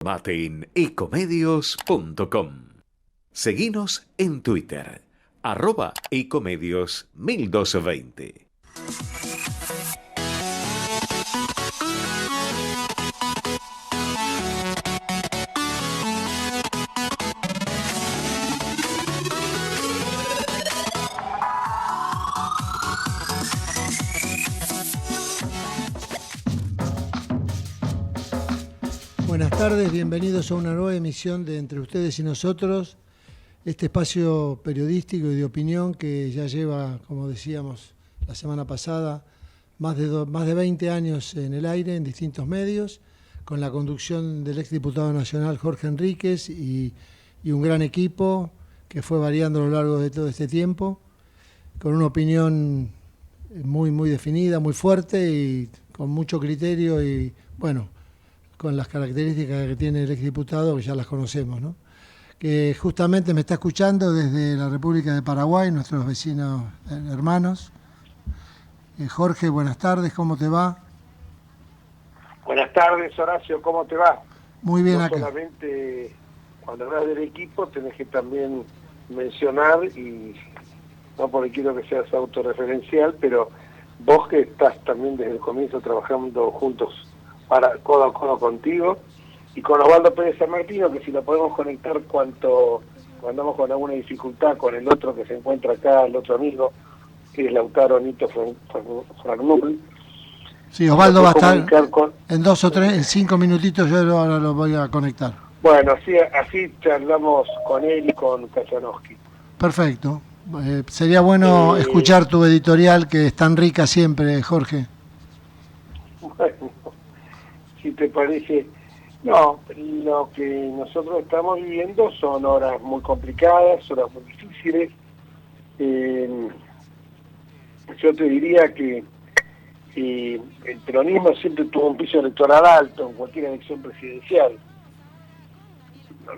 Informate en ecomedios.com. Seguinos en Twitter, @ecomedios1220. Buenas tardes, bienvenidos a una nueva emisión de Entre Ustedes y Nosotros, este espacio periodístico y de opinión que ya lleva, como decíamos la semana pasada, más de 20 años en el aire, en distintos medios, con la conducción del exdiputado nacional Jorge Enríquez y un gran equipo que fue variando a lo largo de todo este tiempo, con una opinión muy definida, muy fuerte y con mucho criterio y, bueno, con las características que tiene el exdiputado, que ya las conocemos, ¿no? Que justamente me está escuchando desde la República de Paraguay, nuestros vecinos hermanos. Jorge, buenas tardes, ¿cómo te va? Buenas tardes, Horacio, ¿cómo te va? Muy bien, no acá. Solamente cuando hablas del equipo tenés que también mencionar, y no porque quiero que seas autorreferencial, pero vos que estás también desde el comienzo trabajando juntos codo a codo contigo, y con Osvaldo Pérez San Martino, que si lo podemos conectar cuando andamos con alguna dificultad con el otro que se encuentra acá, el otro amigo, que es Lautaro Nito Fragnul. Sí, Osvaldo va a estar en 2 o 3, en 5 minutitos, yo ahora lo voy a conectar. Bueno, así charlamos con él y con Kachanowski. Perfecto. Sería bueno escuchar tu editorial, que es tan rica siempre, Jorge. Bueno, si te parece, no, lo que nosotros estamos viviendo son horas muy complicadas, horas muy difíciles. Yo te diría que el peronismo siempre tuvo un piso electoral alto en cualquier elección presidencial.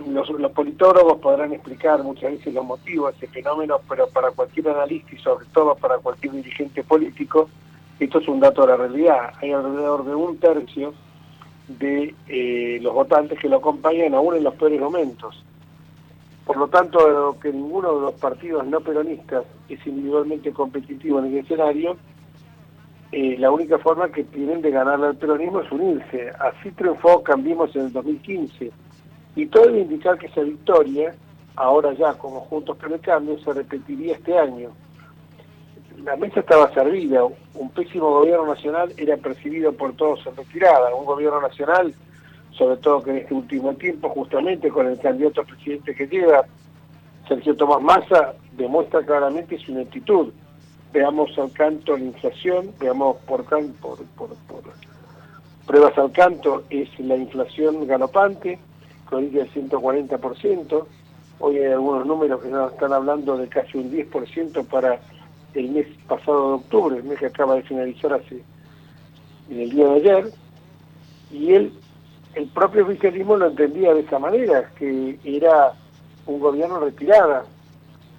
Los politólogos podrán explicar muchas veces los motivos de ese fenómeno, pero para cualquier analista y sobre todo para cualquier dirigente político, esto es un dato de la realidad. Hay alrededor de 1/3 de los votantes que lo acompañan aún en los peores momentos. Por lo tanto, que ninguno de los partidos no peronistas es individualmente competitivo en el escenario, la única forma que tienen de ganarle al peronismo es unirse. Así triunfó Cambiemos en el 2015. Y todo debe indicar que esa victoria, ahora ya como Juntos por el Cambio, se repetiría este año. La mesa estaba servida, un pésimo gobierno nacional era percibido por todos en retirada, un gobierno nacional, sobre todo que en este último tiempo, justamente con el candidato a presidente que lleva, Sergio Tomás Massa, demuestra claramente su ineptitud. Veamos al canto la inflación, veamos por pruebas al canto, es la inflación galopante, con del 140%, hoy hay algunos números que nos están hablando de casi un 10% para el mes pasado de octubre, el mes que acaba de finalizar en el día de ayer, y el propio oficialismo lo entendía de esa manera, que era un gobierno retirada,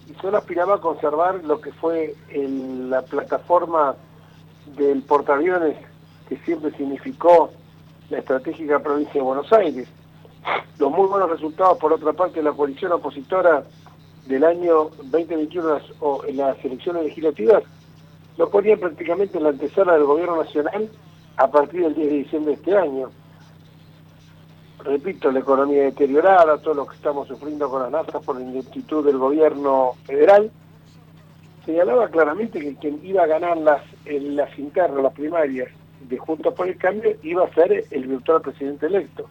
y solo aspiraba a conservar lo que fue la plataforma del portaaviones que siempre significó la estratégica provincia de Buenos Aires. Los muy buenos resultados, por otra parte, de la coalición opositora del año 2021 en las elecciones legislativas lo ponían prácticamente en la antesala del gobierno nacional a partir del 10 de diciembre de este año. Repito, la economía deteriorada, todo lo que estamos sufriendo con las naftas por la ineptitud del gobierno federal, señalaba claramente que quien iba a ganar las internas, las primarias de Juntos por el Cambio, iba a ser el virtual presidente electo.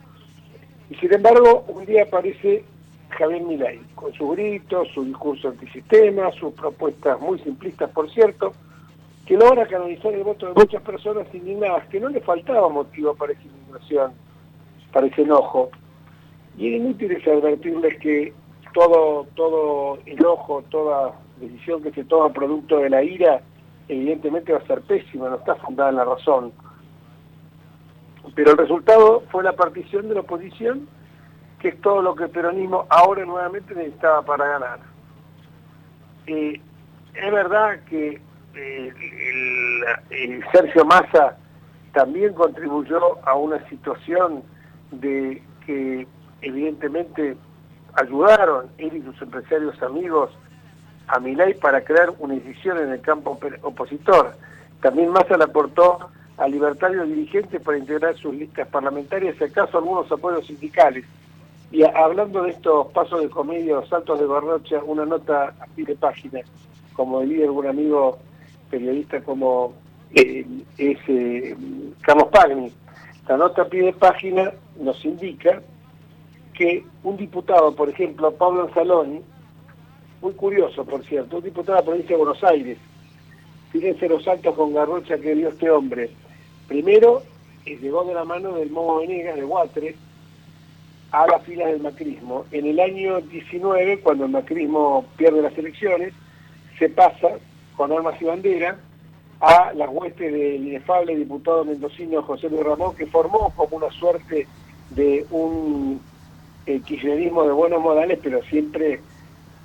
Y sin embargo, un día aparece Javier Milei, con sus gritos, su discurso antisistema, sus propuestas muy simplistas, por cierto, que logra canalizar el voto de muchas personas indignadas, que no le faltaba motivo para esa indignación, para ese enojo. Y es inútil advertirles que todo enojo, toda decisión que se toma producto de la ira, evidentemente va a ser pésima, no está fundada en la razón. Pero el resultado fue la partición de la oposición, que es todo lo que el peronismo ahora nuevamente necesitaba para ganar. Es verdad que el Sergio Massa también contribuyó a una situación de que evidentemente ayudaron él y sus empresarios amigos a Milei para crear una decisión en el campo opositor. También Massa le aportó a libertarios dirigentes para integrar sus listas parlamentarias y acaso algunos apoyos sindicales. Y hablando de estos pasos de comedia o saltos de Garrocha, una nota a pie de página, como diría algún amigo periodista como Carlos Pagni. La nota a pie de página nos indica que un diputado, por ejemplo, Pablo Anzaloni, muy curioso, por cierto, un diputado de la provincia de Buenos Aires, fíjense los saltos con Garrocha que dio este hombre. Primero, llegó de la mano del Momo Venegas, de Guatre, a las filas del macrismo. En el año 19, cuando el macrismo pierde las elecciones, se pasa con armas y bandera a las huestes del inefable diputado mendocino José Luis Ramón, que formó como una suerte de un kirchnerismo de buenos modales, pero siempre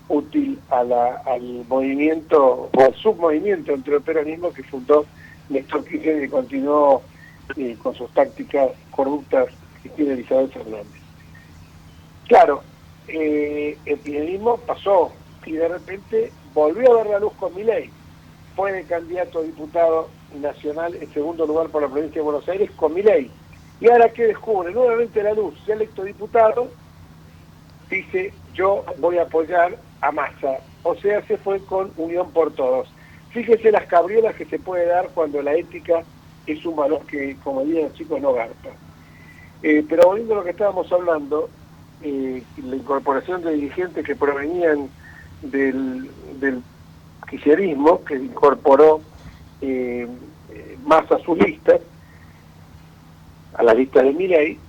útil al movimiento, o al submovimiento entre el peronismo que fundó Néstor Kirchner y continuó con sus tácticas corruptas que tiene Elizabeth Fernández. Claro, el kirchnerismo pasó y de repente volvió a ver la luz con Milei. Fue de candidato a diputado nacional en segundo lugar por la provincia de Buenos Aires con Milei. Y ahora que descubre nuevamente la luz, se ha electo diputado, dice yo voy a apoyar a Massa. O sea, se fue con Unión por Todos. Fíjese las cabriolas que se puede dar cuando la ética es un valor que, como dirían los chicos, no garpa. Pero volviendo a lo que estábamos hablando, la incorporación de dirigentes que provenían del kirchnerismo, que incorporó Massa a sus listas, a la lista de Milei,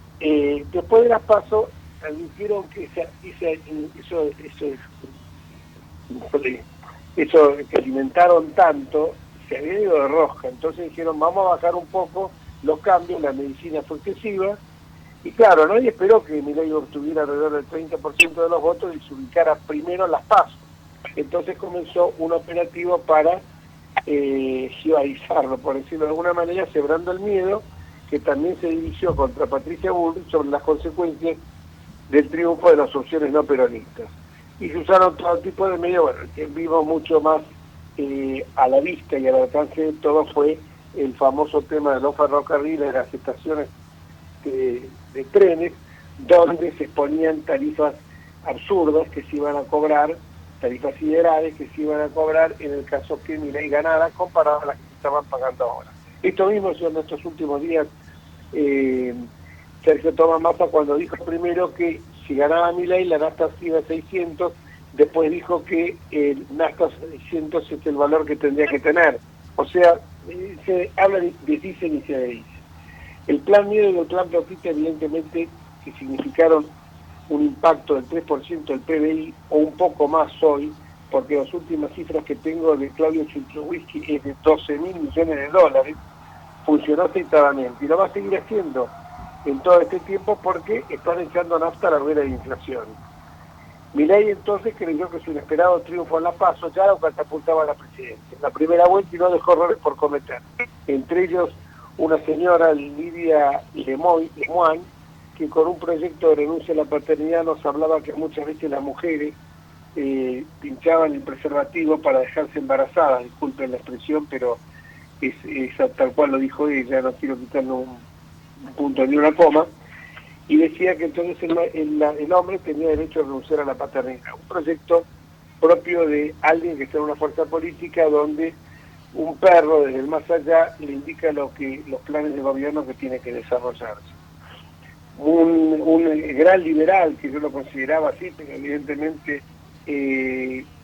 después de las PASO advirtieron que eso que alimentaron tanto se había ido de rosca. Entonces dijeron vamos a bajar un poco los cambios, la medicina fue excesiva, y claro, nadie esperó que Milei obtuviera alrededor del 30% de los votos y se ubicara primero en las PASO. Entonces comenzó un operativo para jibarizarlo, por decirlo de alguna manera, sembrando el miedo, que también se dirigió contra Patricia Bullrich sobre las consecuencias del triunfo de las opciones no peronistas. Y se usaron todo tipo de medios, bueno, que vimos mucho más a la vista y al alcance de todo fue el famoso tema de los ferrocarriles, de las estaciones de trenes, donde se exponían tarifas absurdas que se iban a cobrar, tarifas siderales que se iban a cobrar en el caso que Milei ganara comparado a las que se estaban pagando ahora. Esto mismo hizo en estos últimos días Sergio Tomás Massa cuando dijo primero que si ganaba Milei la nafta iba a 600, después dijo que el nafta 600 es el valor que tendría que tener. O sea, se habla de dice y se dice. El plan Miedo y el plan Profita evidentemente que significaron un impacto del 3% del PBI o un poco más hoy, porque las últimas cifras que tengo de Claudio Chilchowski es de 12.000 millones de dólares, funcionó aceitadamente y lo va a seguir haciendo en todo este tiempo porque están echando nafta a la rueda de inflación. Milei entonces creyó que su inesperado triunfo en la PASO ya lo catapultaba a la presidencia. La primera vuelta y no dejó errores por cometer. Entre ellos una señora, Lidia Lemoine, que con un proyecto de renuncia a la paternidad nos hablaba que muchas veces las mujeres pinchaban el preservativo para dejarse embarazadas, disculpen la expresión, pero es tal cual lo dijo ella, no quiero quitarle un punto ni una coma, y decía que entonces el hombre tenía derecho a renunciar a la paternidad. Un proyecto propio de alguien que está en una fuerza política donde un perro desde el más allá le indica los planes de gobierno que tiene que desarrollarse. Un gran liberal, que yo lo consideraba así, pero evidentemente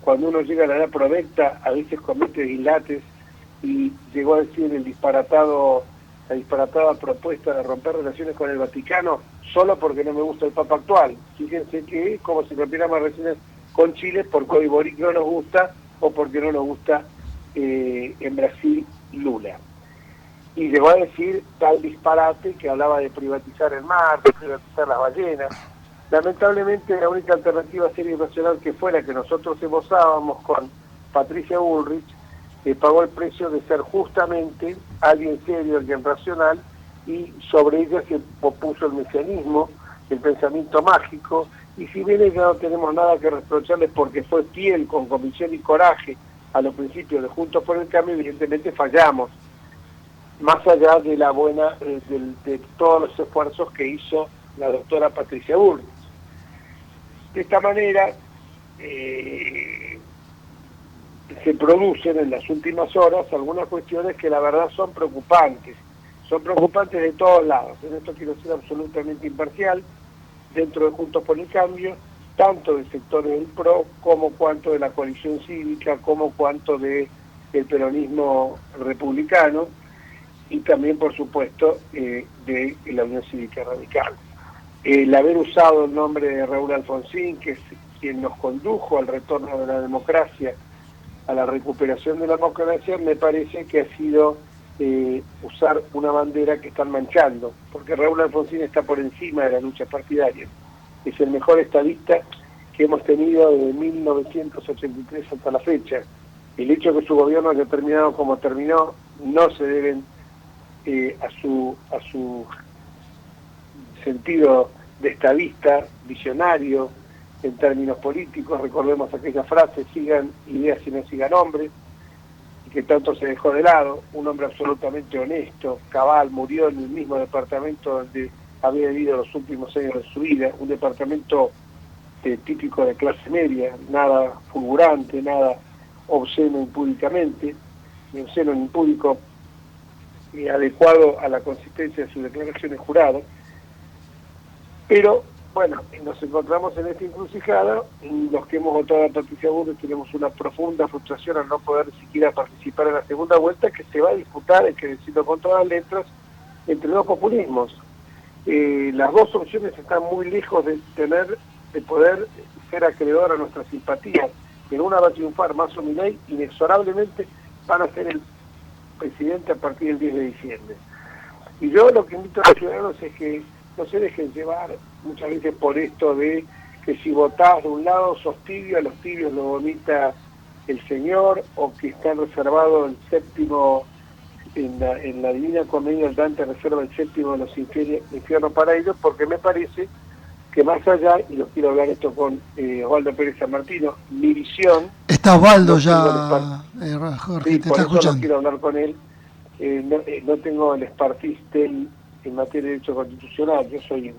cuando uno llega a la edad provecta a veces comete dislates y llegó a decir la disparatada propuesta de romper relaciones con el Vaticano solo porque no me gusta el Papa actual. Fíjense que es como si rompiéramos relaciones con Chile porque hoy Boric no nos gusta o porque no nos gusta en Brasil Lula. Y llegó a decir tal disparate que hablaba de privatizar el mar, de privatizar las ballenas. Lamentablemente la única alternativa seria y racional que fuera que nosotros esbozábamos con Patricia Bullrich pagó el precio de ser justamente alguien serio, alguien racional, y sobre ella se opuso el mesianismo, el pensamiento mágico, y si bien ya no tenemos nada que reprocharles porque fue fiel, con convicción y coraje a los principios de Juntos por el Cambio, evidentemente fallamos, más allá de la buena, de todos los esfuerzos que hizo la doctora Patricia Bullrich. De esta manera se producen en las últimas horas algunas cuestiones que la verdad son preocupantes de todos lados. En esto quiero ser absolutamente imparcial, dentro de Juntos por el Cambio, tanto de sectores del PRO, como cuanto de la coalición cívica, como cuanto del peronismo republicano, y también, por supuesto, de la Unión Cívica Radical. El haber usado el nombre de Raúl Alfonsín, que es quien nos condujo al retorno de la democracia, a la recuperación de la democracia, me parece que ha sido usar una bandera que están manchando, porque Raúl Alfonsín está por encima de la lucha partidaria. Es el mejor estadista que hemos tenido desde 1983 hasta la fecha. El hecho de que su gobierno haya terminado como terminó no se deben a su sentido de estadista, visionario en términos políticos. Recordemos aquella frase: sigan ideas y no sigan hombres, y que tanto se dejó de lado. Un hombre absolutamente honesto, cabal, murió en el mismo departamento donde había vivido los últimos años de su vida, un departamento típico de clase media, nada fulgurante, nada obsceno impúdicamente, ni obsceno ni impúdico, adecuado a la consistencia de sus declaraciones juradas. Pero bueno, nos encontramos en esta encrucijada. Los que hemos votado a Patricia Bullrich tenemos una profunda frustración al no poder siquiera participar en la segunda vuelta, que se va a disputar, hay que decirlo con todas las letras, entre dos populismos. Las dos opciones están muy lejos de poder ser acreedor a nuestras simpatías. En una va a triunfar Massa o Milei, inexorablemente van a ser el presidente a partir del 10 de diciembre. Y yo lo que invito a los ciudadanos es que no se dejen llevar muchas veces por esto de que si votás de un lado sos tibio, a los tibios lo vomita el Señor, o que está reservado el séptimo, en la Divina Comedia el Dante reserva el séptimo de los infiernos para ellos, porque me parece que más allá, y lo quiero hablar esto con Osvaldo Pérez San Martino, mi visión... Está Osvaldo ya, Jorge, sí, te por está eso escuchando. no quiero hablar con él, no tengo el expertise de él en materia de derecho constitucional. Yo soy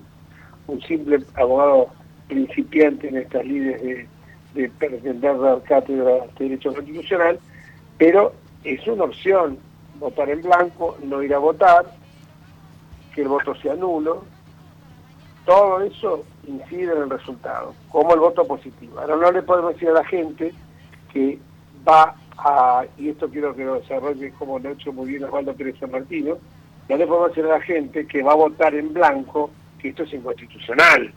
un simple abogado principiante en estas lides de pretender dar cátedra de derecho constitucional, pero es una opción votar en blanco, no ir a votar, que el voto sea nulo. Todo eso incide en el resultado, como el voto positivo. Ahora no le podemos decir a la gente que va a, y esto quiero que lo desarrolle como lo ha hecho muy bien Osvaldo Pérez San Martino, no le podemos decir a la gente que va a votar en blanco, que esto es inconstitucional.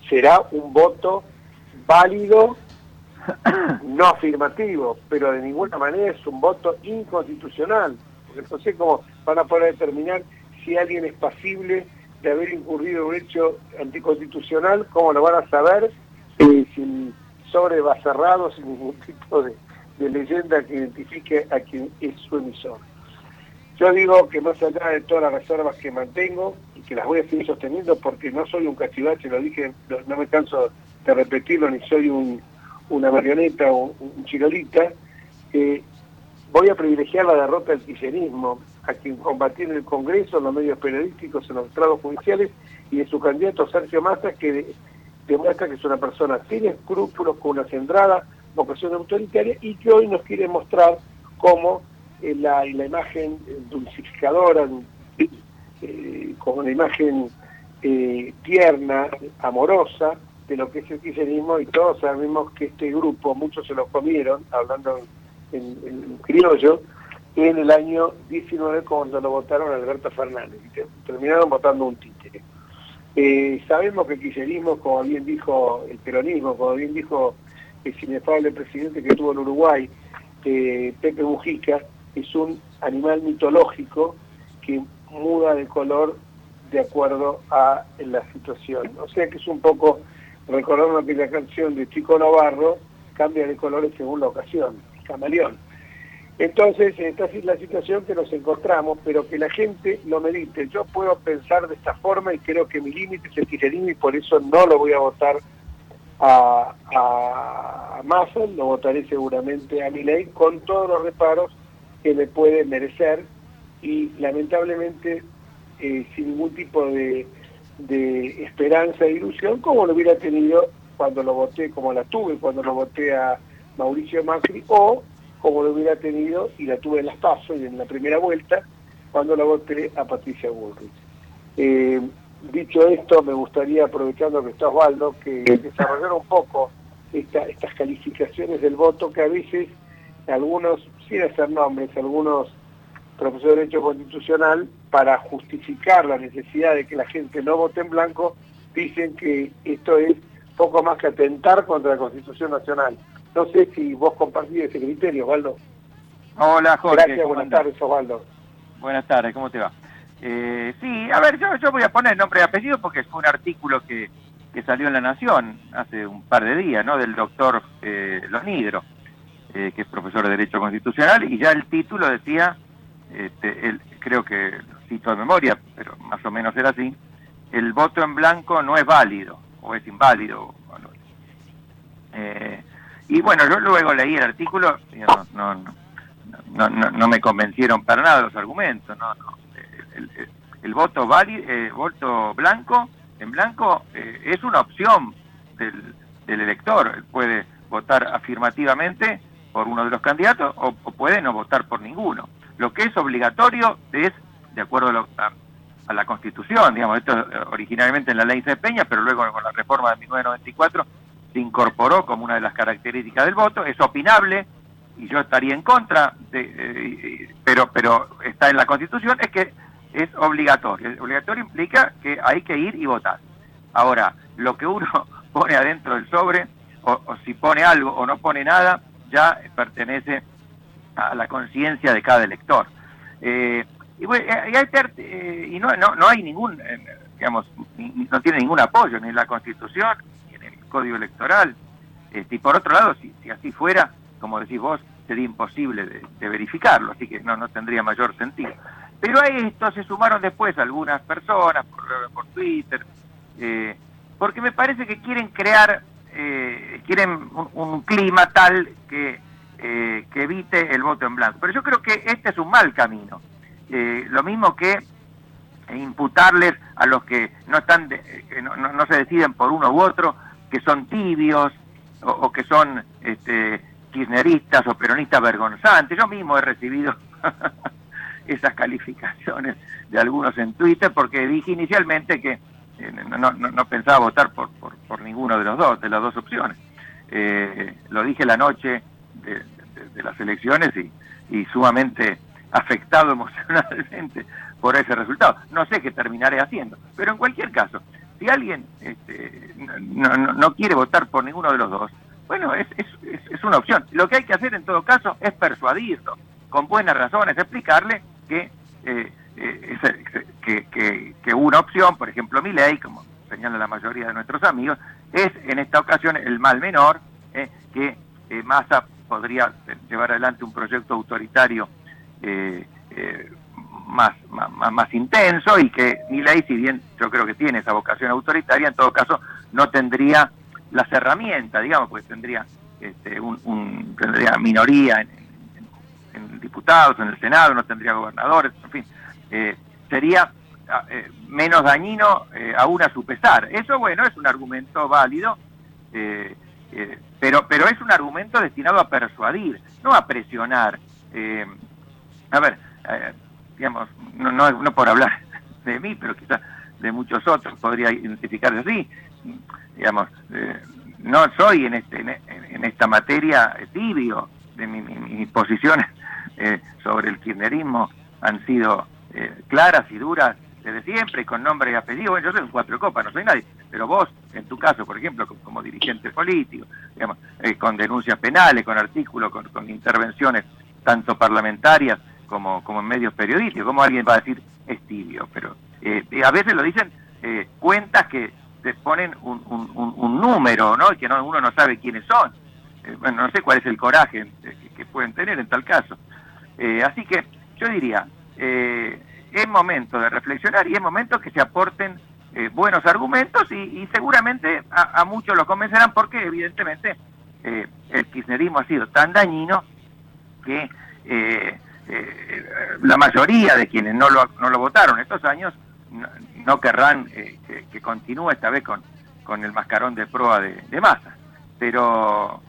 Será un voto válido, no afirmativo, pero de ninguna manera es un voto inconstitucional. Porque no sé cómo van a poder determinar si alguien es pasible de haber incurrido en un hecho anticonstitucional. ¿Cómo lo van a saber? Si el sobre va cerrado, sin ningún tipo de leyenda que identifique a quien es su emisor. Yo digo que más allá de todas las reservas que mantengo, y que las voy a seguir sosteniendo porque no soy un cachivache, lo dije, no me canso de repetirlo, ni soy una marioneta o un chirolita, voy a privilegiar la derrota del kirchnerismo, a quien combatí en el Congreso, en los medios periodísticos, en los estrados judiciales, y de su candidato Sergio Massa, que demuestra que es una persona sin escrúpulos, con una centrada vocación autoritaria, y que hoy nos quiere mostrar cómo la imagen dulcificadora, como una imagen tierna, amorosa, de lo que es el kirchnerismo, y todos sabemos que este grupo, muchos se lo comieron, hablando en criollo, en el año 19 cuando lo votaron a Alberto Fernández, y terminaron votando un títere. Sabemos que el kirchnerismo, como bien dijo el peronismo, como bien dijo el inefable presidente que tuvo en Uruguay, Pepe Mujica, es un animal mitológico que muda de color de acuerdo a la situación. O sea que es un poco, recordando aquella canción de Chico Navarro, cambia de colores según la ocasión, camaleón. Entonces, esta es la situación que nos encontramos, pero que la gente lo medite. Yo puedo pensar de esta forma y creo que mi límite es el kirchnerismo y por eso no lo voy a votar a Massa, lo votaré seguramente a Milei con todos los reparos que me puede merecer y lamentablemente sin ningún tipo de esperanza e ilusión como lo hubiera tenido cuando lo voté, como la tuve cuando lo voté a Mauricio Macri, o como lo hubiera tenido, y la tuve en las PASO y en la primera vuelta, cuando la voté a Patricia Bullrich. Dicho esto, me gustaría, aprovechando que está Osvaldo, que desarrollar un poco estas calificaciones del voto que a veces algunos, sin hacer nombres, algunos profesores de Derecho Constitucional, para justificar la necesidad de que la gente no vote en blanco, dicen que esto es poco más que atentar contra la Constitución Nacional. No sé si vos compartís ese criterio, Osvaldo. Hola, Jorge. Gracias, buenas tardes, Osvaldo. Buenas tardes, ¿cómo te va? Sí, a ver, yo voy a poner nombre y apellido porque fue un artículo que salió en La Nación hace un par de días, ¿no? Del doctor Lonidro, que es profesor de Derecho Constitucional, y ya el título decía, creo que lo cito de memoria, pero más o menos era así: el voto en blanco no es válido, o es inválido. Y bueno, yo luego leí el artículo, y no me convencieron para nada los argumentos, el voto válido, voto blanco, en blanco, es una opción del elector. Él puede votar afirmativamente por uno de los candidatos o puede no votar por ninguno. Lo que es obligatorio es, de acuerdo a la Constitución, digamos, esto originalmente en la ley de Peña, pero luego con la reforma de 1994 se incorporó como una de las características del voto. Es opinable, y yo estaría en contra, pero está en la Constitución, es que es obligatorio. Obligatorio implica que hay que ir y votar. Ahora, lo que uno pone adentro del sobre, o si pone algo o no pone nada, ya pertenece a la conciencia de cada elector. Y no hay ningún, digamos, no tiene ningún apoyo ni en la Constitución ni en el Código Electoral. Y por otro lado, si así fuera, como decís vos, sería imposible de verificarlo, así que no tendría mayor sentido. Pero a esto se sumaron después algunas personas por Twitter, porque me parece que quieren crear, quieren un clima tal que evite el voto en blanco. Pero yo creo que este es un mal camino. Lo mismo que imputarles a los que no están, no se deciden por uno u otro, que son tibios o que son kirchneristas o peronistas vergonzantes. Yo mismo he recibido esas calificaciones de algunos en Twitter porque dije inicialmente que no pensaba votar por ninguno de las dos opciones. Lo dije la noche de las elecciones y sumamente afectado emocionalmente por ese resultado. No sé qué terminaré haciendo, pero en cualquier caso, si alguien no quiere votar por ninguno de los dos, bueno, es una opción. Lo que hay que hacer en todo caso es persuadirlo, con buenas razones, explicarle que una opción, por ejemplo Milei, como señala la mayoría de nuestros amigos, es en esta ocasión el mal menor, que Massa podría llevar adelante un proyecto autoritario más intenso, y que Milei, si bien yo creo que tiene esa vocación autoritaria, en todo caso no tendría las herramientas, digamos, porque tendría tendría minoría en diputados, en el Senado, no tendría gobernadores, en fin, sería menos dañino aún a su pesar. Eso, bueno, es un argumento válido, pero es un argumento destinado a persuadir, no a presionar. A ver, digamos, no por hablar de mí, pero quizás de muchos otros podría identificarse así. Digamos, no soy en esta materia tibio. De mis posiciones sobre el kirchnerismo han sido claras y duras desde siempre, con nombre y apellido. Bueno, yo soy un cuatro copas, no soy nadie, pero vos, en tu caso, por ejemplo, como dirigente político, digamos, con denuncias penales, con artículos, con intervenciones tanto parlamentarias como en medios periodísticos. ¿Cómo alguien va a decir es tibio? Pero a veces lo dicen cuentas que te ponen un número, ¿no? Y que uno no sabe quiénes son. Bueno, no sé cuál es el coraje que pueden tener en tal caso. Así que yo diría, es momento de reflexionar y es momento que se aporten buenos argumentos y seguramente a muchos los convencerán porque evidentemente el kirchnerismo ha sido tan dañino que la mayoría de quienes no lo votaron estos años no querrán que continúe esta vez con el mascarón de proa de Massa. Pero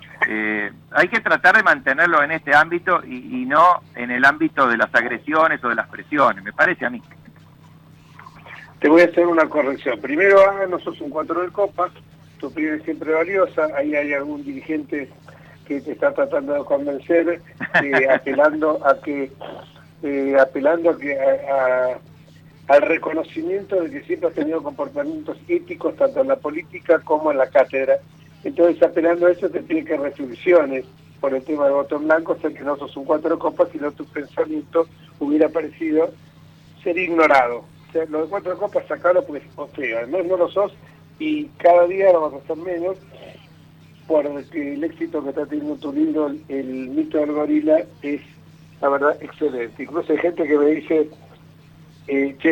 hay que tratar de mantenerlo en este ámbito y no en el ámbito de las agresiones o de las presiones, me parece a mí. Te voy a hacer una corrección. Primero, no sos un 4 de copas, tu opinión es siempre valiosa, ahí hay algún dirigente que te está tratando de convencer, apelando al reconocimiento de que siempre has tenido comportamientos éticos tanto en la política como en la cátedra. Entonces, apelando a eso, te pide que reflexiones por el tema del voto en blanco, o sea que no sos un 4 de copas, sino tu pensamiento hubiera parecido ser ignorado. O sea, lo de 4 de copas, sacarlo porque es feo. Además, no lo sos y cada día lo vas a hacer menos porque el éxito que está teniendo tu libro, El mito del gorila, es, la verdad, excelente. Incluso hay gente que me dice,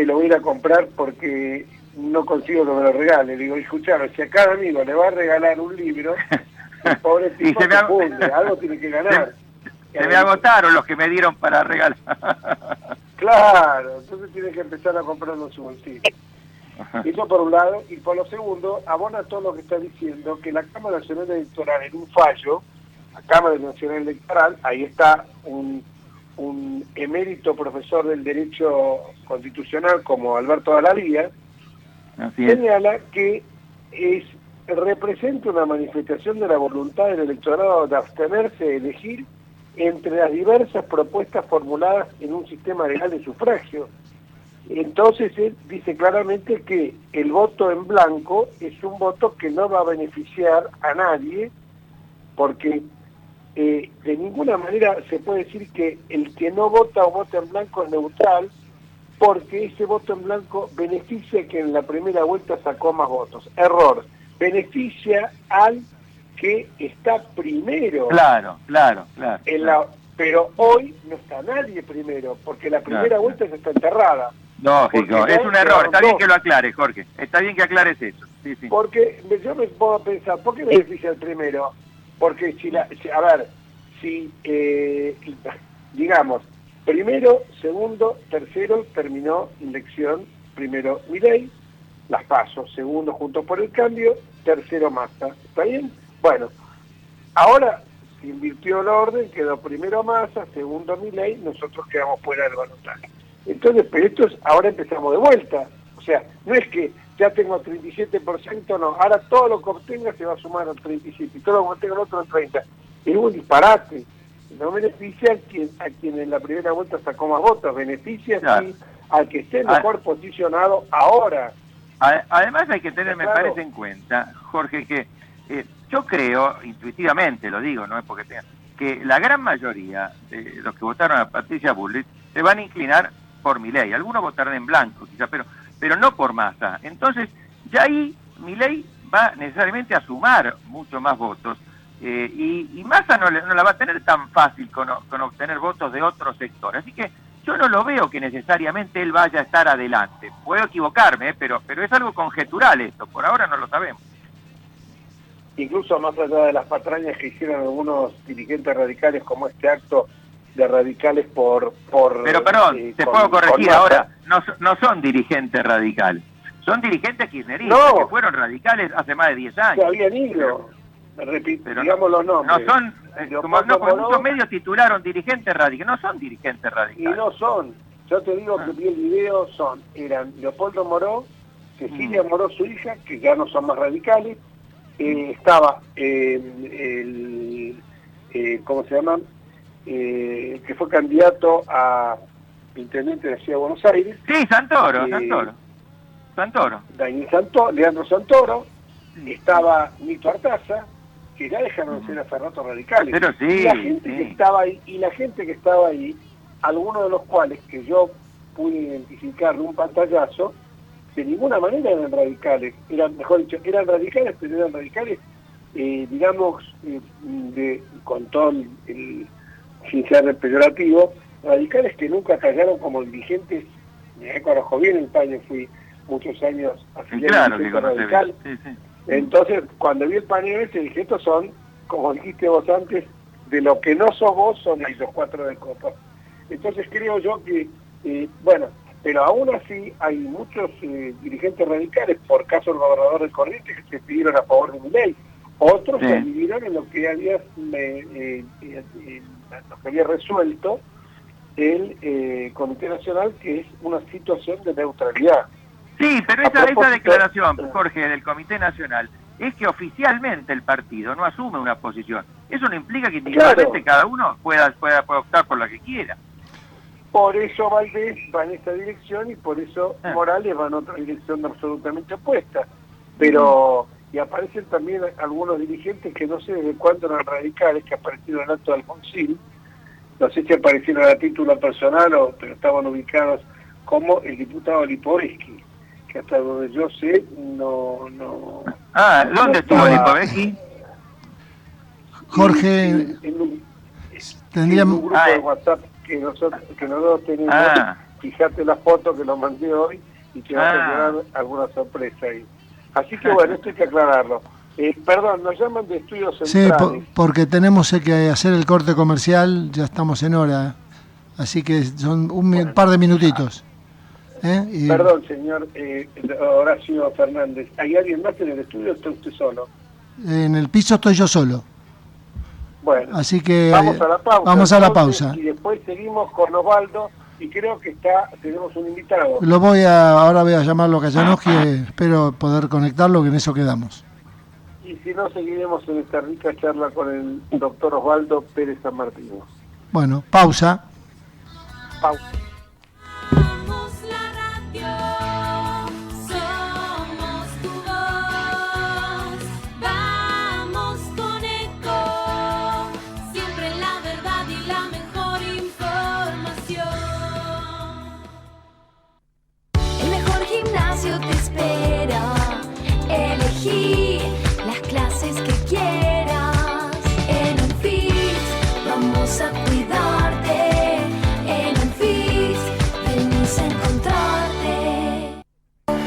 lo voy a ir a comprar porque no consigo que me lo regale. Le digo, escuchame, si a cada amigo le va a regalar un libro, el pobre tipo se funde, algo tiene que ganar. Se me agotaron los que me dieron para regalar. Claro, entonces tiene que empezar a comprarlo en su bolsillo. Eso por un lado, y por lo segundo, abona todo lo que está diciendo, que la Cámara Nacional Electoral, en un fallo, la Cámara Nacional Electoral, ahí está un emérito profesor del Derecho Constitucional como Alberto Dalalía, señala que representa una manifestación de la voluntad del electorado de abstenerse de elegir entre las diversas propuestas formuladas en un sistema legal de sufragio. Entonces él dice claramente que el voto en blanco es un voto que no va a beneficiar a nadie, porque de ninguna manera se puede decir que el que no vota o vota en blanco es neutral, porque ese voto en blanco beneficia a quien en la primera vuelta sacó más votos. Error. Beneficia al que está primero. Claro. Pero hoy no está nadie primero, porque la primera vuelta ya está enterrada. Lógico, es un error. Está bien que lo aclares, Jorge. Está bien que aclares eso. Sí. Porque yo me puedo pensar, ¿por qué beneficia el primero? Porque digamos, primero, segundo, tercero, terminó elección, primero Milei, las PASO, segundo Juntos por el Cambio, tercero Massa. ¿Está bien? Bueno, ahora se invirtió el orden, quedó primero Massa, segundo Milei, nosotros quedamos fuera del balotaje. Entonces, pero ahora empezamos de vuelta. O sea, no es que ya tengo 37%, no. Ahora todo lo que obtenga se va a sumar al 37% y todo lo que obtenga el otro al 30%. Es un disparate. No beneficia a quien en la primera vuelta sacó más votos. Beneficia sí al que esté mejor posicionado ahora. Además hay que tener, me parece, en cuenta, Jorge, que yo creo, intuitivamente lo digo, no es porque tenga, que la gran mayoría de los que votaron a Patricia Bullrich se van a inclinar por Milei. Algunos votarán en blanco, quizá, pero no por Massa. Entonces, ya ahí Milei va necesariamente a sumar mucho más votos y Massa no la va a tener tan fácil con obtener votos de otros sectores. Así que yo no lo veo que necesariamente él vaya a estar adelante. Puedo equivocarme, pero es algo conjetural esto. Por ahora no lo sabemos. Incluso más allá de las patrañas que hicieron algunos dirigentes radicales, como este acto de radicales Pero perdón, te puedo corregir ahora, no son dirigentes radicales, son dirigentes kirchneristas que fueron radicales hace más de 10 años. Se habían ido, digamos los nombres. No son, porque muchos medios titularon dirigentes radicales, no son dirigentes radicales. Y no son, yo te digo que vi el video, eran Leopoldo Moró, Cecilia Moró, su hija, que ya no son más radicales, estaba ¿cómo se llama? Que fue candidato a intendente de la Ciudad de Buenos Aires. Sí, Santoro. Leandro Santoro, estaba Nito Artaza, que ya dejaron de ser hace rato radicales. Pero sí, y la gente que estaba ahí, algunos de los cuales que yo pude identificar de un pantallazo, de ninguna manera eran radicales, eran radicales, pero eran radicales, digamos, con todo el sin ser peyorativo, radicales que nunca callaron como dirigentes. Me conozco bien el paño, fui muchos años afiliado Claro que radical. sí. Entonces, cuando vi el paneo ese, dije, estos son, como dijiste vos antes, de lo que no sos vos, son los 4 de copa. Entonces creo yo que, bueno, pero aún así hay muchos dirigentes radicales, por caso el gobernador de Corrientes, que se pidieron a favor de Milei. Otros se dividieron en lo que había resuelto el Comité Nacional, que es una situación de neutralidad. Sí, pero esa declaración, Jorge, del Comité Nacional, es que oficialmente el partido no asume una posición. Eso no implica que individualmente cada uno pueda optar por la que quiera. Por eso Valdés va en esta dirección y por eso Morales va en otra dirección absolutamente opuesta. Pero, y aparecen también algunos dirigentes que no sé desde cuándo eran radicales, que aparecieron en el acto de Alfonsín, no sé si aparecieron a título personal pero estaban ubicados como el diputado Lipovetsky, que hasta donde yo sé no ¿dónde estuvo Lipovetsky? Jorge, tendríamos un grupo de WhatsApp que nosotros tenemos. Fíjate la foto que lo mandé hoy y que va a generar alguna sorpresa ahí. Así que bueno, esto hay que aclararlo. Perdón, nos llaman de Estudios Centrales. Sí, porque tenemos que hacer el corte comercial, ya estamos en hora, así que son un par de minutitos. Perdón, señor Horacio Fernández, ¿hay alguien más en el estudio o está usted solo? En el piso estoy yo solo. Bueno, así que vamos a la pausa. Vamos a la pausa. Y después seguimos con Osvaldo y creo que tenemos un invitado. Ahora voy a llamarlo a Kachanovsky, espero poder conectarlo, que en eso quedamos. Y si no, seguiremos en esta rica charla con el doctor Osvaldo Pérez San Martín. Bueno, pausa. Pausa. Te espera, elegí las clases que quieras. En Unfit vamos a cuidarte. En Unfit venimos a encontrarte.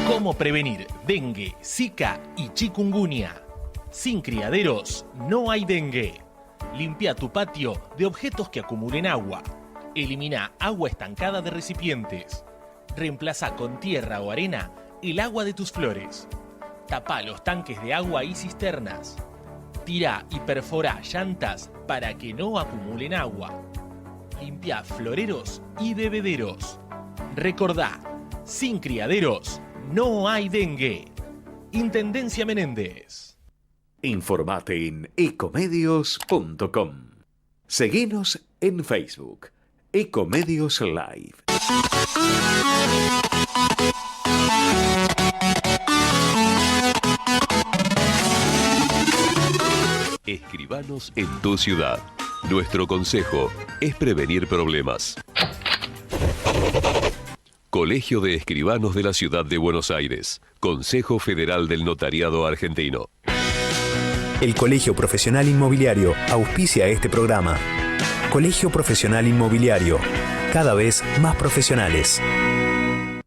¿Cómo prevenir dengue, zika y chikungunya? Sin criaderos no hay dengue. Limpia tu patio de objetos que acumulen agua. Elimina agua estancada de recipientes. Reemplaza con tierra o arena el agua de tus flores. Tapa los tanques de agua y cisternas. Tira y perfora llantas para que no acumulen agua. Limpia floreros y bebederos. Recordá, sin criaderos no hay dengue. Intendencia Menéndez. Informate en ecomedios.com. Seguinos en Facebook. Ecomedios Live. Escribanos en tu ciudad. Nuestro consejo es prevenir problemas. Colegio de Escribanos de la Ciudad de Buenos Aires. Consejo Federal del Notariado Argentino. El Colegio Profesional Inmobiliario auspicia este programa. Colegio Profesional Inmobiliario, cada vez más profesionales.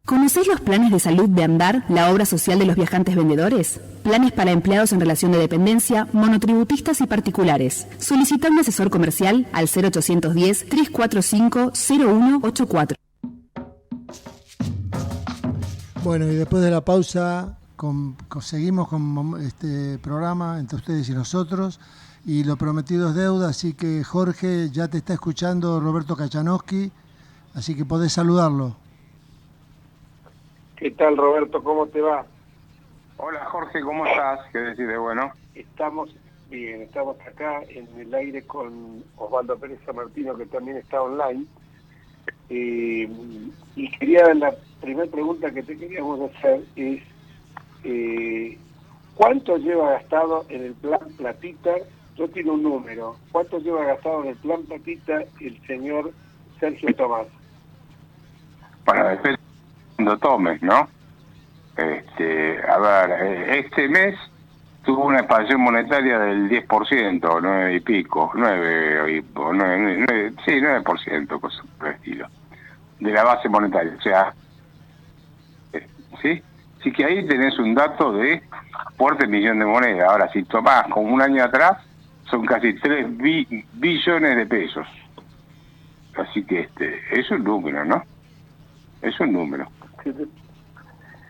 ¿Conocéis los planes de salud de Andar, la obra social de los viajantes vendedores? Planes para empleados en relación de dependencia, monotributistas y particulares. Solicita un asesor comercial al 0810-345-0184. Bueno, y después de la pausa seguimos con este programa entre ustedes y nosotros. Y lo prometido es deuda, así que Jorge, ya te está escuchando Roberto Kachanovsky, así que podés saludarlo. ¿Qué tal, Roberto? ¿Cómo te va? Hola, Jorge, ¿cómo estás? ¿Qué decís de bueno? Estamos bien, estamos acá en el aire con Osvaldo Pérez San Martino, que también está online. Y la primera pregunta que te queríamos hacer es, ¿cuánto lleva gastado en el plan Platita? Yo tengo un número. ¿Cuánto lleva gastado en el plan Platita el señor Sergio Tomás? Bueno, depende cuando tomes, ¿no? A ver, este mes tuvo una expansión monetaria del 10%, 9 y pico, 9%, cosas por el estilo, de la base monetaria. O sea, ¿sí? Así que ahí tenés un dato de fuerte millón de monedas. Ahora, si tomás como un año atrás, son casi 3 billones de pesos. Así que es un número, ¿no? Es un número.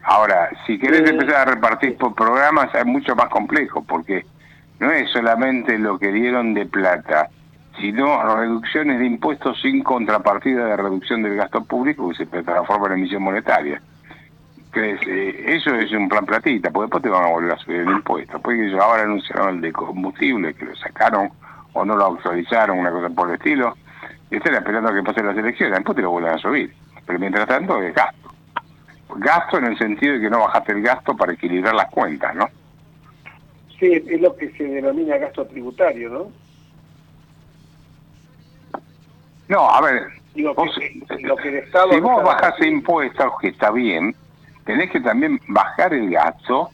Ahora, si querés empezar a repartir por programas, es mucho más complejo, porque no es solamente lo que dieron de plata, sino reducciones de impuestos sin contrapartida de reducción del gasto público que se transforma en emisión monetaria. Eso es un plan platita, porque después te van a volver a subir el impuesto. Porque ellos ahora anunciaron el de combustible, que lo sacaron o no lo autorizaron, una cosa por el estilo, y están esperando a que pasen las elecciones, después te lo vuelven a subir. Pero mientras tanto es gasto. Gasto en el sentido de que no bajaste el gasto para equilibrar las cuentas, ¿no? Sí, es lo que se denomina gasto tributario, ¿no? No, a ver, Digo, vos, lo que el Estado si vos bajás impuestos, que está bien, tenés que también bajar el gasto,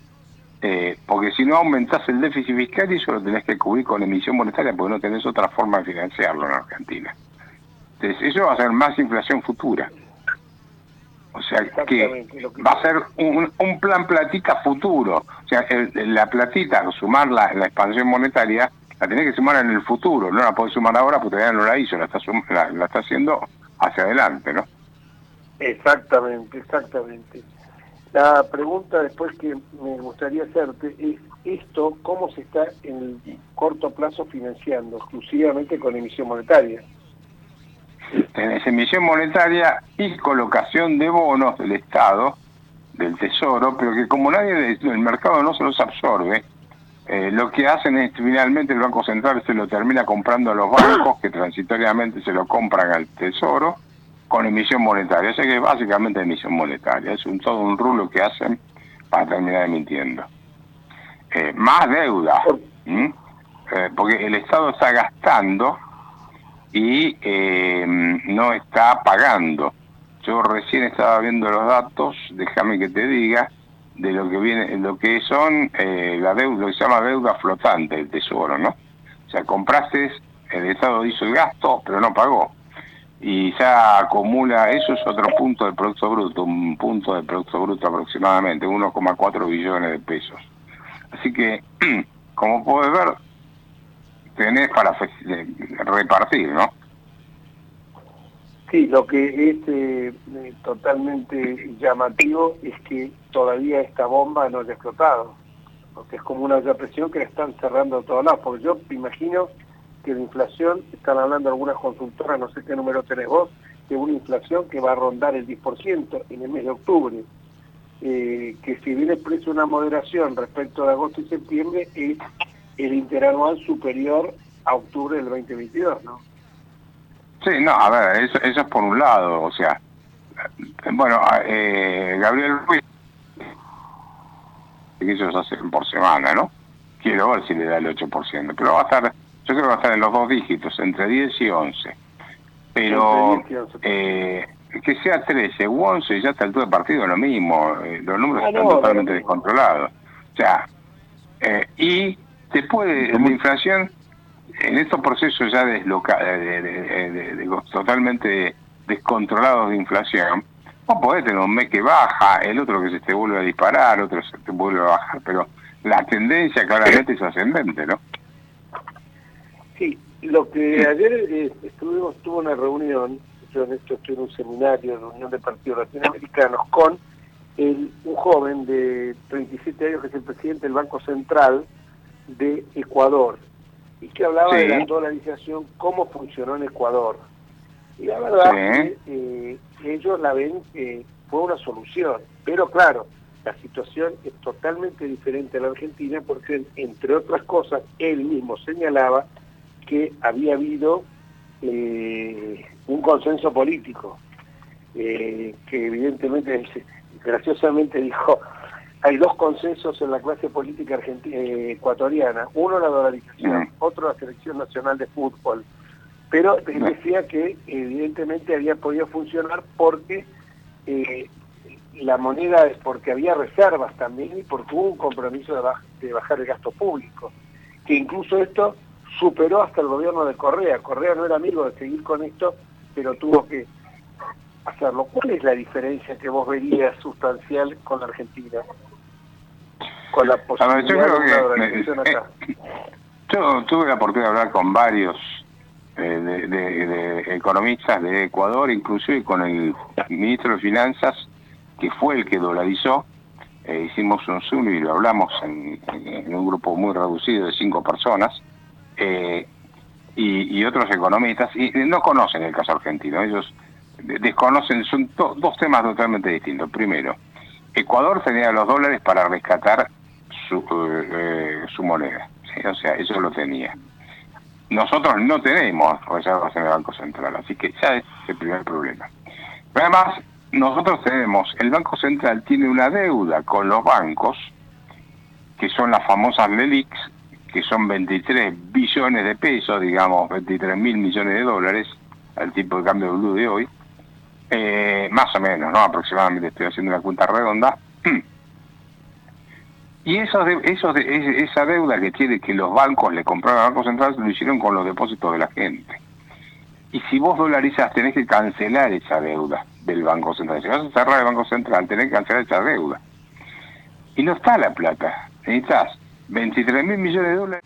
porque si no aumentás el déficit fiscal y eso lo tenés que cubrir con emisión monetaria, porque no tenés otra forma de financiarlo en Argentina. Entonces, eso va a ser más inflación futura. O sea, que va a ser un plan platita futuro. O sea, la platita, sumar la expansión monetaria, la tenés que sumar en el futuro. No la podés sumar ahora porque todavía no la hizo, la está haciendo hacia adelante, ¿no? Exactamente. La pregunta después que me gustaría hacerte es, ¿esto cómo se está en el corto plazo financiando? Exclusivamente con emisión monetaria. Tenés emisión monetaria y colocación de bonos del Estado, del Tesoro, pero que como nadie del mercado no se los absorbe, lo que hacen es finalmente el Banco Central se lo termina comprando a los bancos que transitoriamente se lo compran al Tesoro con emisión monetaria. O sea que es básicamente emisión monetaria, es todo un rulo que hacen para terminar emitiendo. Más deuda, porque el Estado está gastando y no está pagando. Yo recién estaba viendo los datos, déjame que te diga, de lo que viene, lo que son la deuda, lo que se llama deuda flotante del Tesoro, ¿no? O sea, compraste, el Estado hizo el gasto, pero no pagó. Y ya acumula, eso es otro punto del Producto Bruto, un punto del Producto Bruto aproximadamente, 1,4 billones de pesos. Así que, como puedes ver, tenés para repartir, ¿no? Sí, lo que es totalmente llamativo es que todavía esta bomba no ha explotado, porque es como una olla a presión que la están cerrando a todos lados, porque yo me imagino que la inflación, están hablando algunas consultoras, no sé qué número tenés vos, de una inflación que va a rondar el 10% en el mes de octubre, que si bien expresa una moderación respecto de agosto y septiembre, es el interanual superior a octubre del 2022, ¿no? Sí, no, a ver, eso es por un lado, o sea, bueno, Gabriel Ruiz, que ellos hacen por semana, ¿no? Quiero ver si le da el 8%, pero va a estar, yo creo que va a estar en los 2 dígitos, entre 10 y 11. Pero 10 y 11. Que sea 13 u 11, ya a esta altura del partido es lo mismo, los números están totalmente descontrolados. O sea, y te puede, la inflación, en estos procesos ya totalmente descontrolados de inflación, vos podés tener un mes que baja, el otro que se te vuelve a disparar, otro se te vuelve a bajar, pero la tendencia claramente es ascendente, ¿no? Sí, lo que ayer tuvo una reunión, yo en esto estoy en un seminario, reunión de partidos latinoamericanos, con un joven de 37 años que es el presidente del Banco Central de Ecuador, y que hablaba de la dolarización, cómo funcionó en Ecuador. Y la verdad que ellos la ven fue una solución, pero claro, la situación es totalmente diferente a la Argentina porque, entre otras cosas, él mismo señalaba que había habido un consenso político, que evidentemente, graciosamente dijo, hay 2 consensos en la clase política ecuatoriana, uno la dolarización, otro la selección nacional de fútbol, pero él decía que evidentemente había podido funcionar porque la moneda, porque había reservas también y porque hubo un compromiso bajar el gasto público, que incluso esto superó hasta el gobierno de Correa. Correa no era amigo de seguir con esto, pero tuvo que hacerlo. ¿Cuál es la diferencia que vos verías sustancial con la Argentina? Con la posibilidad de una dolarización acá. Yo tuve la oportunidad de hablar con varios de economistas de Ecuador, inclusive con el ministro de Finanzas, que fue el que dolarizó. Hicimos un Zoom y lo hablamos en un grupo muy reducido de 5 personas, y otros economistas, y no conocen el caso argentino. Ellos desconocen, son dos temas totalmente distintos. Primero, Ecuador tenía los dólares para rescatar su moneda, ¿sí? O sea, eso lo tenía. Nosotros no tenemos reservas en el Banco Central, así que ya es el primer problema. Pero además, nosotros el Banco Central tiene una deuda con los bancos, que son las famosas LELIQs, que son 23 billones de pesos, digamos 23.000 millones de dólares, al tipo de cambio blue de hoy, más o menos, ¿no? Aproximadamente, estoy haciendo una cuenta redonda. Y esa deuda que los bancos le compraron al Banco Central, lo hicieron con los depósitos de la gente. Y si vos dolarizás, tenés que cancelar esa deuda del Banco Central. Si vas a cerrar el Banco Central, tenés que cancelar esa deuda. Y no está la plata. Necesitas 23.000 millones de dólares.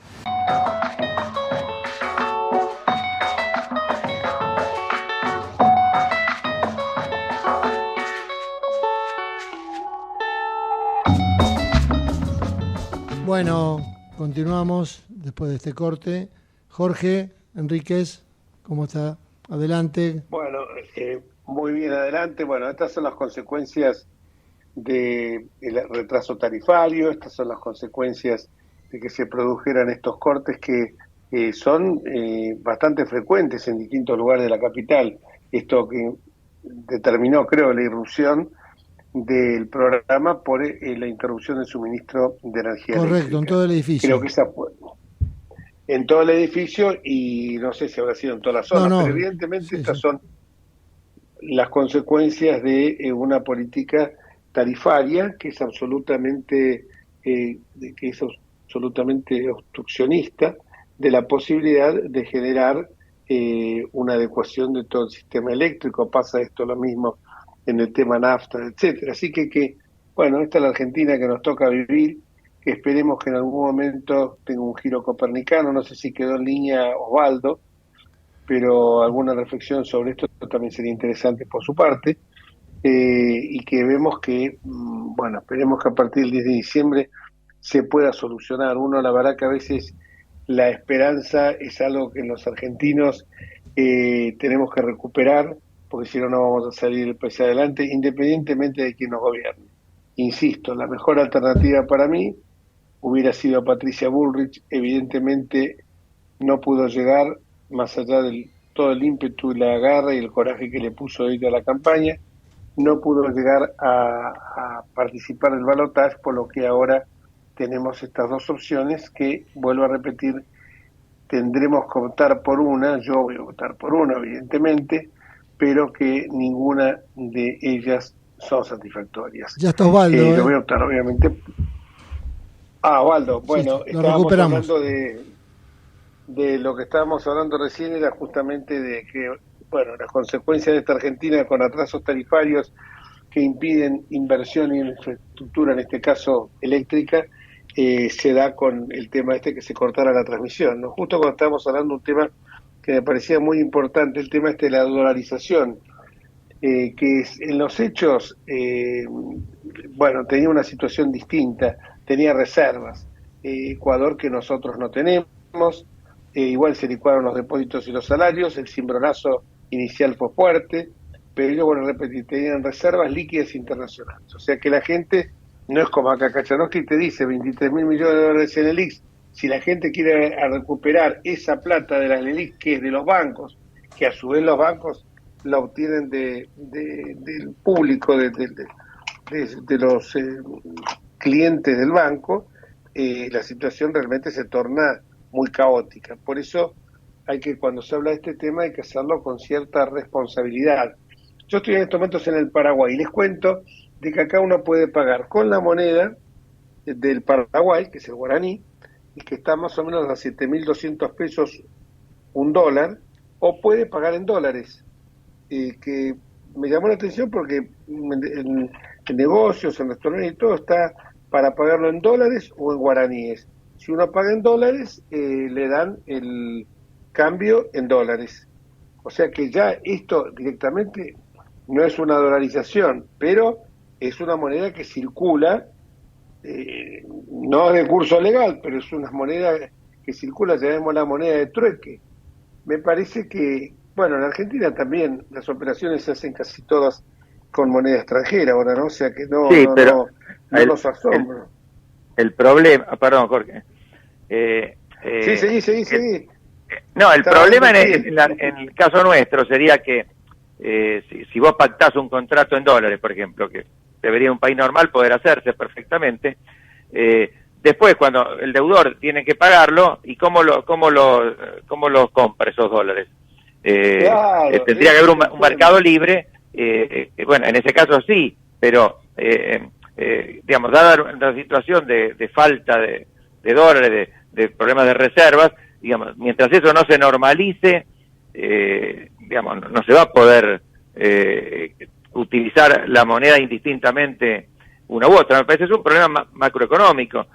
Bueno, continuamos después de este corte. Jorge Enríquez, ¿cómo está? Adelante. Bueno, muy bien, adelante. Bueno, estas son las consecuencias del retraso tarifario, estas son las consecuencias de que se produjeran estos cortes que son bastante frecuentes en distintos lugares de la capital. Esto que determinó, creo, la irrupción del programa por la interrupción del suministro de energía eléctrica. Correcto, en todo el edificio. Creo que esa fue en todo el edificio, y no sé si habrá sido en toda la zona, pero evidentemente estas son las consecuencias de una política tarifaria que es absolutamente obstruccionista de la posibilidad de generar una adecuación de todo el sistema eléctrico. Pasa esto lo mismo en el tema nafta, etcétera. Así que bueno, esta es la Argentina que nos toca vivir, que esperemos que en algún momento tenga un giro copernicano. No sé si quedó en línea Osvaldo, pero alguna reflexión sobre esto también sería interesante por su parte, y que vemos que, bueno, esperemos que a partir del 10 de diciembre se pueda solucionar. Uno, la verdad que a veces la esperanza es algo que los argentinos tenemos que recuperar, porque si no, no vamos a salir del país adelante, independientemente de quién nos gobierne. Insisto, la mejor alternativa para mí hubiera sido Patricia Bullrich. Evidentemente no pudo llegar, más allá de todo el ímpetu y la garra y el coraje que le puso ella a la campaña, no pudo llegar a participar del balotaje, por lo que ahora tenemos estas dos opciones que, vuelvo a repetir, tendremos que optar por una. Yo voy a votar por una, evidentemente, pero que ninguna de ellas son satisfactorias. Ya está Osvaldo. Yo voy a optar, obviamente. Osvaldo, bueno, sí, estábamos hablando de lo que estábamos hablando recién, era justamente de que, bueno, las consecuencias de esta Argentina con atrasos tarifarios que impiden inversión en infraestructura, en este caso eléctrica, se da con el tema que se cortara la transmisión, ¿no? Justo cuando estábamos hablando de un tema que me parecía muy importante, el tema de la dolarización, que es, en los hechos, bueno, tenía una situación distinta, tenía reservas. Ecuador, que nosotros no tenemos, igual se licuaron los depósitos y los salarios, el cimbronazo inicial fue fuerte, pero ellos, bueno, repetir, tenían reservas líquidas internacionales. O sea que la gente, no es como acá Kachanowski te dice 23.000 millones de dólares en el LELIQ. Si la gente quiere recuperar esa plata de las LELIQ, que es de los bancos, que a su vez los bancos la obtienen del público, de los clientes del banco, la situación realmente se torna muy caótica. Por eso hay que, cuando se habla de este tema, hay que hacerlo con cierta responsabilidad. Yo estoy en estos momentos en el Paraguay y les cuento de que acá uno puede pagar con la moneda del Paraguay, que es el guaraní, y que está más o menos a 7.200 pesos un dólar, o puede pagar en dólares, que me llamó la atención porque en negocios, en restaurantes y todo está para pagarlo en dólares o en guaraníes. Si uno paga en dólares, le dan el cambio en dólares. O sea que ya esto directamente no es una dolarización, pero es una moneda que circula, no de curso legal, pero es una moneda que circula, llamemos la moneda de trueque. Me parece que, bueno, en Argentina también las operaciones se hacen casi todas con moneda extranjera ahora, ¿no? O sea que no, sí, no, pero no nos asombra. El problema, perdón, Jorge. Sí, seguí. No, el problema en el caso nuestro sería que si vos pactás un contrato en dólares, por ejemplo, que debería un país normal poder hacerse perfectamente, después cuando el deudor tiene que pagarlo, ¿y cómo los compra esos dólares? Claro, tendría que haber un mercado libre, bueno, en ese caso sí, pero digamos, dada la situación de falta de dólares, de problemas de reservas, digamos, mientras eso no se normalice, digamos, no se va a poder utilizar la moneda indistintamente una u otra. Me parece que es un problema macroeconómico.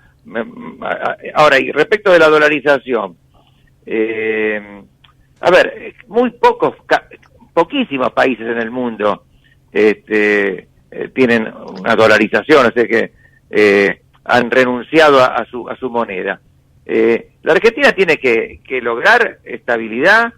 Ahora, y respecto de la dolarización, a ver, poquísimos países en el mundo tienen una dolarización, o sea que han renunciado a su moneda. La Argentina tiene que lograr estabilidad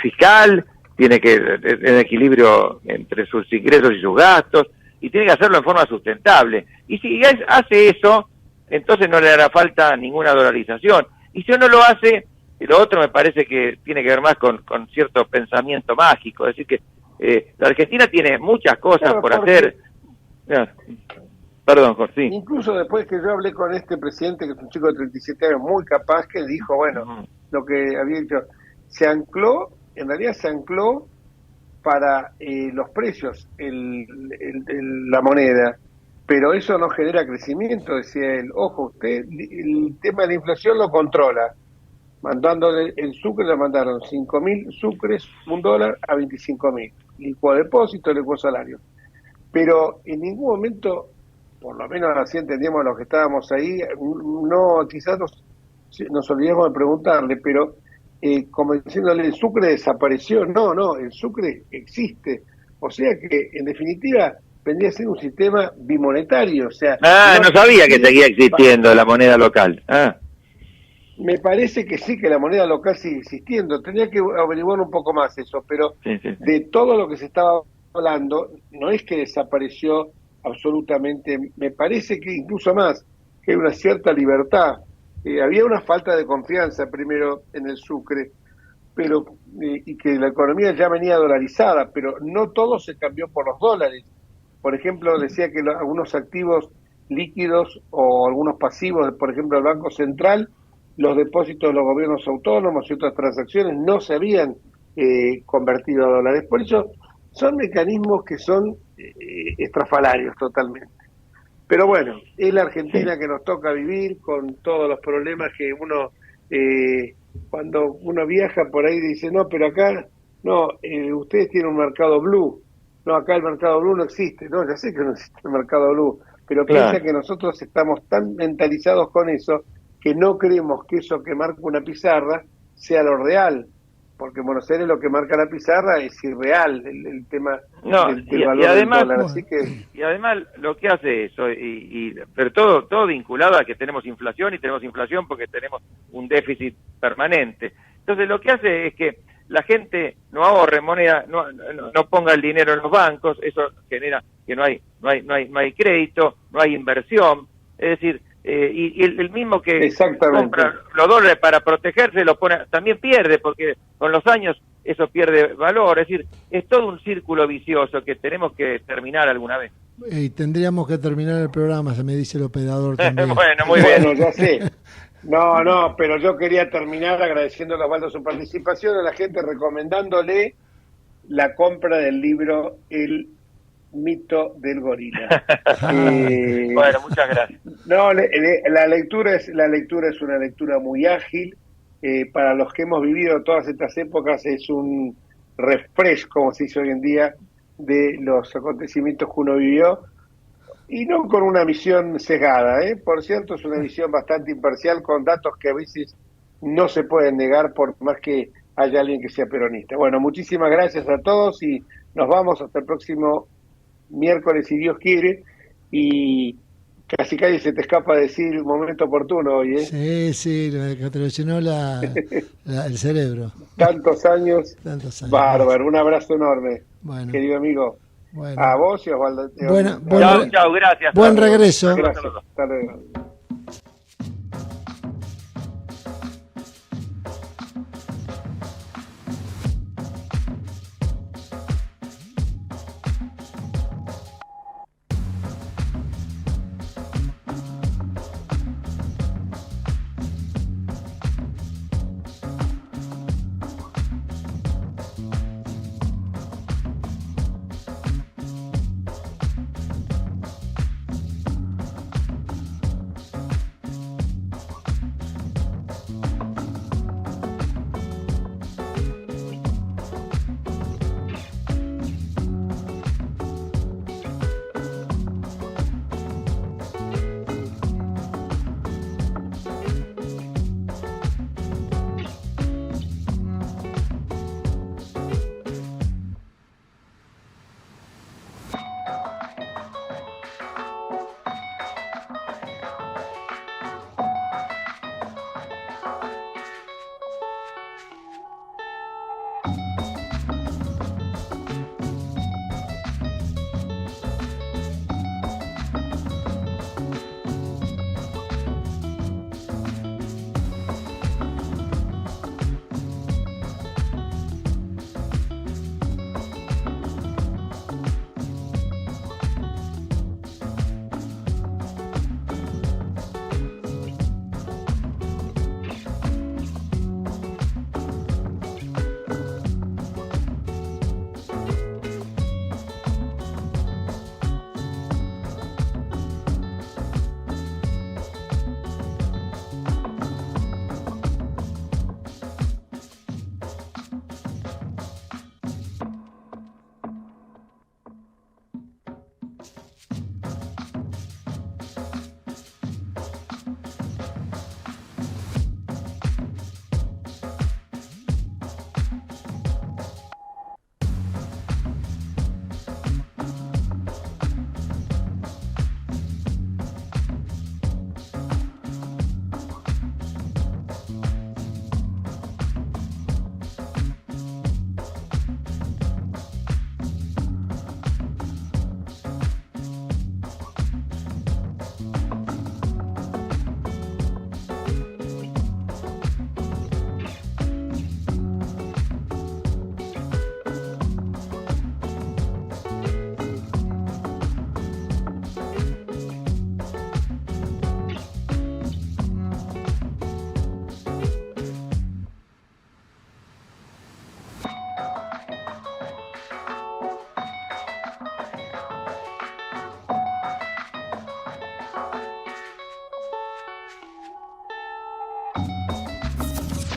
fiscal, tiene que tener equilibrio entre sus ingresos y sus gastos, y tiene que hacerlo en forma sustentable. Y si hace eso, entonces no le hará falta ninguna dolarización. Y si no lo hace, lo otro me parece que tiene que ver más con cierto pensamiento mágico. Es decir, que la Argentina tiene muchas cosas por hacer. Perdón, Jorge. Sí. Incluso después que yo hablé con este presidente, que es un chico de 37 años, muy capaz, que dijo, bueno, lo que había dicho, en realidad se ancló para los precios, la moneda, pero eso no genera crecimiento, decía él. Ojo, usted el tema de la inflación lo controla. Mandándole el sucre, le mandaron 5.000 sucres, $1 a 25.000. Licuó depósito, licuó salario. Pero en ningún momento, por lo menos así entendíamos los que estábamos ahí, no, quizás nos olvidamos de preguntarle, pero como diciéndole, el sucre desapareció. No, el sucre existe. O sea que, en definitiva, vendría a ser un sistema bimonetario. O sea, no sabía que seguía existiendo la moneda local. Me parece que sí, que la moneda local sigue existiendo. Tenía que averiguar un poco más eso, pero sí. De todo lo que se estaba hablando, no es que desapareció absolutamente. Me parece que incluso más, que hay una cierta libertad. Había una falta de confianza primero en el sucre, pero y que la economía ya venía dolarizada, pero no todo se cambió por los dólares. Por ejemplo, decía que algunos activos líquidos o algunos pasivos, por ejemplo, el Banco Central, los depósitos de los gobiernos autónomos y otras transacciones no se habían convertido a dólares. Por eso son mecanismos que son estrafalarios totalmente. Pero bueno, es la Argentina que nos toca vivir con todos los problemas que uno, cuando uno viaja por ahí dice, no, pero acá, no, ustedes tienen un mercado blue. No, acá el mercado blue no existe. No, ya sé que no existe el mercado blue, pero piensa que nosotros estamos tan mentalizados con eso que no creemos que eso que marca una pizarra sea lo real, porque en Buenos Aires lo que marca la pizarra es irreal, el tema del valor además, del dólar. Así que... Y además lo que hace eso, pero todo vinculado a que tenemos inflación, y tenemos inflación porque tenemos un déficit permanente. Entonces lo que hace es que la gente no ahorre moneda, no ponga el dinero en los bancos, eso genera que no hay crédito, no hay inversión, es decir, y el mismo que compra los dólares para protegerse lo pone, también pierde, porque con los años eso pierde valor. Es decir, es todo un círculo vicioso que tenemos que terminar alguna vez. Y tendríamos que terminar el programa, se me dice el operador también. Bueno, muy bien. Bueno, ya sé. No, pero yo quería terminar agradeciéndole a Osvaldo su participación, a la gente recomendándole la compra del libro El mito del gorila. Bueno, muchas gracias. No, la lectura es una lectura muy ágil. Para los que hemos vivido todas estas épocas es un refresco, como se dice hoy en día, de los acontecimientos que uno vivió, y no con una visión sesgada, por cierto, es una visión bastante imparcial, con datos que a veces no se pueden negar por más que haya alguien que sea peronista. Bueno, muchísimas gracias a todos y nos vamos hasta el próximo miércoles, si Dios quiere, y casi se te escapa decir un momento oportuno hoy, Sí, que te lo llenó el cerebro. Tantos años. Bárbaro, un abrazo enorme, querido amigo. Bueno. A vos y a Osvaldo. Chao, gracias. Buen regreso. Gracias. Hasta luego.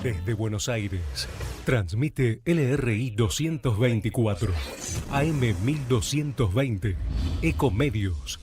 Desde Buenos Aires, transmite LRI 224, AM 1220, Ecomedios.